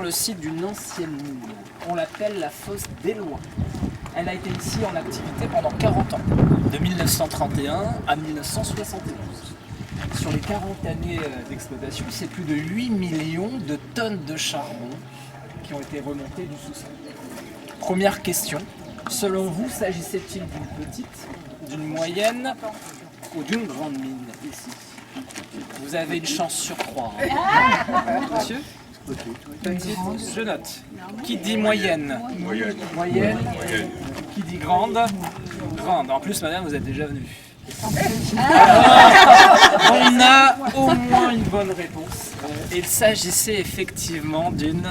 le site d'une ancienne mine. On l'appelle la fosse d'Éloin. Elle a été ici en activité pendant 40 ans, de 1931 à 1971. Sur les 40 années d'exploitation, c'est plus de 8 millions de tonnes de charbon qui ont été remontées du sous-sol. Première question, selon vous, s'agissait-il d'une petite, d'une moyenne ou d'une grande mine ici? Vous avez une chance sur 3. Hein. Monsieur? Petite, je note. Qui dit moyenne? Moyenne. Qui dit grande? Grande. En plus, madame, vous êtes déjà venue. Alors, on a au moins une bonne réponse. Il s'agissait effectivement d'une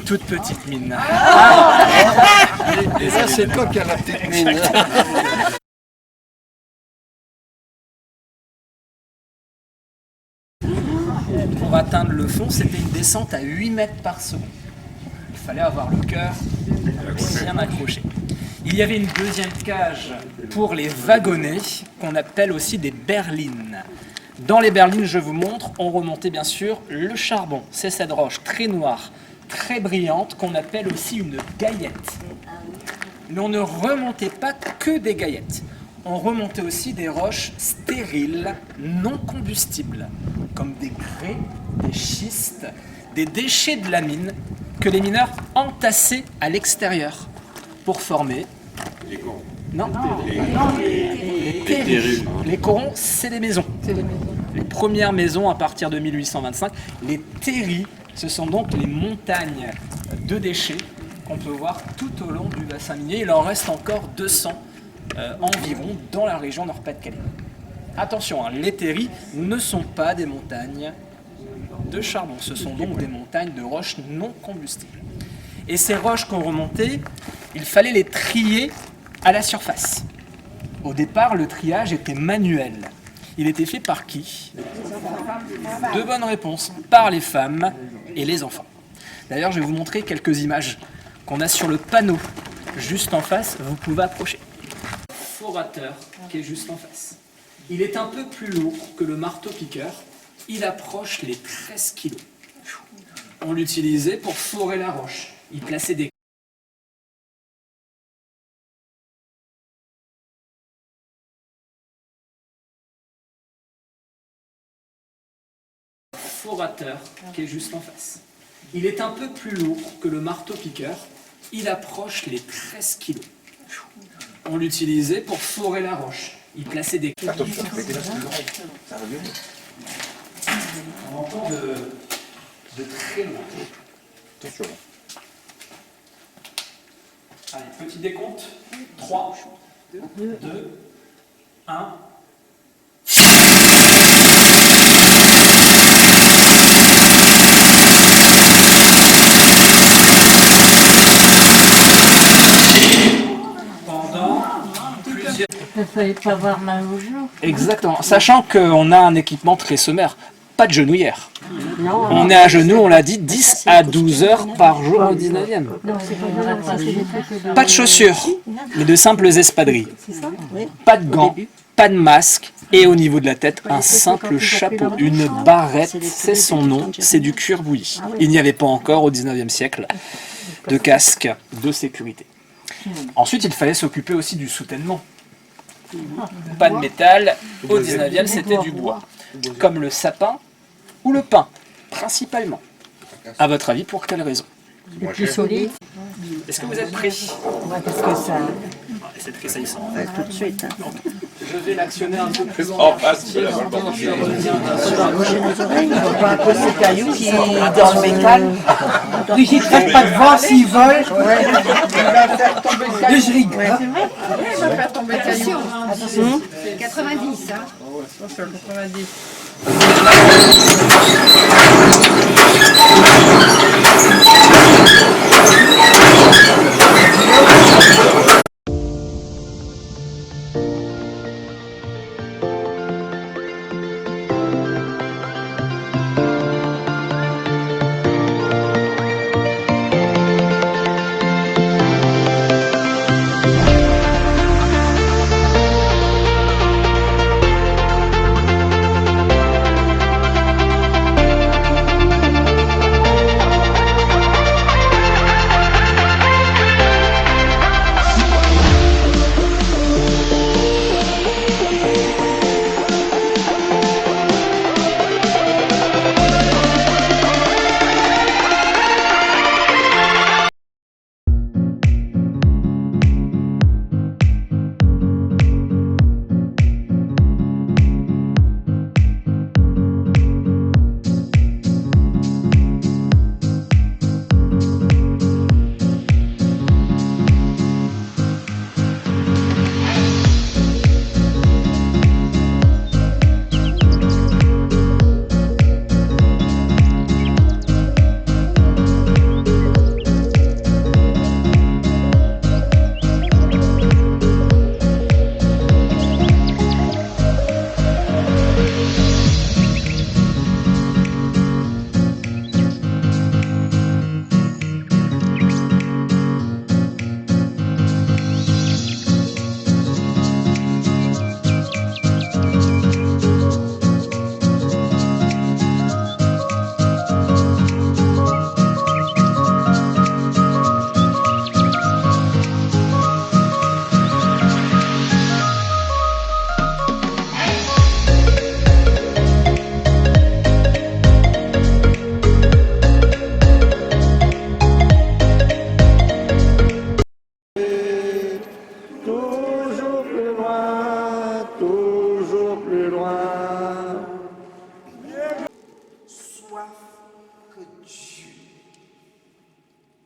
toute petite mine. Et ça, c'est toi qui as la petite mine. Pour atteindre le fond, c'était une descente à 8 mètres par seconde. Il fallait avoir le cœur bien accroché. Il y avait une deuxième cage pour les wagonnets, qu'on appelle aussi des berlines. Dans les berlines, je vous montre, on remontait bien sûr le charbon. C'est cette roche très noire, très brillante, qu'on appelle aussi une gaillette. Mais on ne remontait pas que des gaillettes. On remontait aussi des roches stériles, non combustibles, comme des grès, des schistes, des déchets de la mine que les mineurs entassaient à l'extérieur pour former... Les corons. Non, les terris. Les corons, c'est des maisons. Les premières maisons à partir de 1825. Les terris, ce sont donc les montagnes de déchets qu'on peut voir tout au long du bassin minier. Il en reste encore 200 environ dans la région Nord-Pas-de-Calais. Attention, hein, les terris ne sont pas des montagnes de charbon, ce sont donc des montagnes de roches non combustibles. Et ces roches qu'on remontait, il fallait les trier à la surface. Au départ, le triage était manuel. Il était fait par qui? De bonnes réponses, par les femmes et les enfants. D'ailleurs, je vais vous montrer quelques images qu'on a sur le panneau juste en face. Vous pouvez approcher. Forateur qui est juste en face. Il est un peu plus lourd que le marteau-piqueur. Il approche les 13 kilos. On l'utilisait pour forer la roche. Il plaçait des forateur qui est juste en face. Il est un peu plus lourd que le marteau-piqueur. Il approche les 13 kilos. On l'utilisait pour forer la roche. Il plaçait des... On entend de très loin. Attention. Allez, petit décompte. 3, 2, 1. Il ne fallait pas avoir mal aux genoux. Exactement. Sachant qu'on a un équipement très sommaire. Pas de genouillère. Non, On est à genoux, on l'a dit, 10 à 12 heures par jour au 19e. non, c'est pas Pas de chaussures, mais de simples espadrilles. Pas de gants, pas de masque, et au niveau de la tête, un simple chapeau, une barrette, c'est son nom, c'est du cuir bouilli. Il n'y avait pas encore au 19e siècle de casque de sécurité. Ensuite, il fallait s'occuper aussi du soutènement. Pas de métal, au 19e c'était du bois, comme le sapin ou le pin, principalement. À votre avis, pour quelle raison? plus solide. Est-ce que vous êtes prêts? Ouais, parce que ça. C'est très saillissant. Ouais, tout de suite. Hein. Je vais l'actionner un peu plus En face, tu peux la voir. Pas un peu ces cailloux qui dans le métal. Brigitte, reste pas devant s'ils volent. Et je rigole. C'est vrai? Il va faire tomber le caillou. Attention. 90, hein? C'est 90.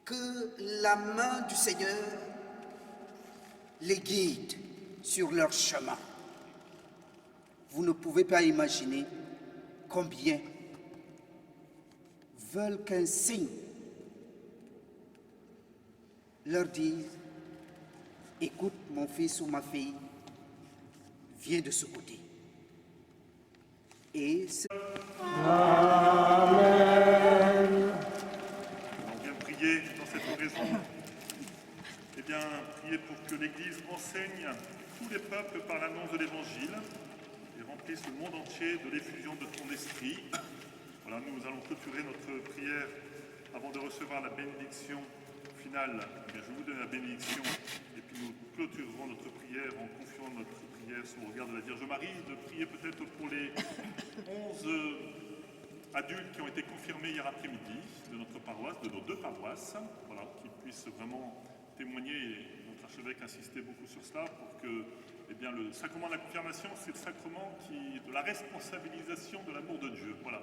Que la main du Seigneur les guide sur leur chemin. Vous ne pouvez pas imaginer combien veulent qu'un signe leur dise « Écoute mon fils ou ma fille, viens de ce côté. » Et On vient prier dans cette oraison, eh bien, prier pour que l'Église enseigne tous les peuples par l'annonce de l'Évangile et remplisse le monde entier de l'effusion de ton esprit. Voilà, nous allons clôturer notre prière avant de recevoir la bénédiction finale. Eh bien, je vous donne la bénédiction et puis nous clôturerons notre prière en confiant notre prière sous le regard de la Vierge Marie, de prier peut-être pour les 11 adultes qui ont été confirmés hier après-midi de notre paroisse, de nos 2 paroisses, voilà, qui puissent vraiment témoigner, et notre archevêque insistait beaucoup sur cela, pour que eh bien, le sacrement de la confirmation, c'est le sacrement de la responsabilisation de l'amour de Dieu. Voilà.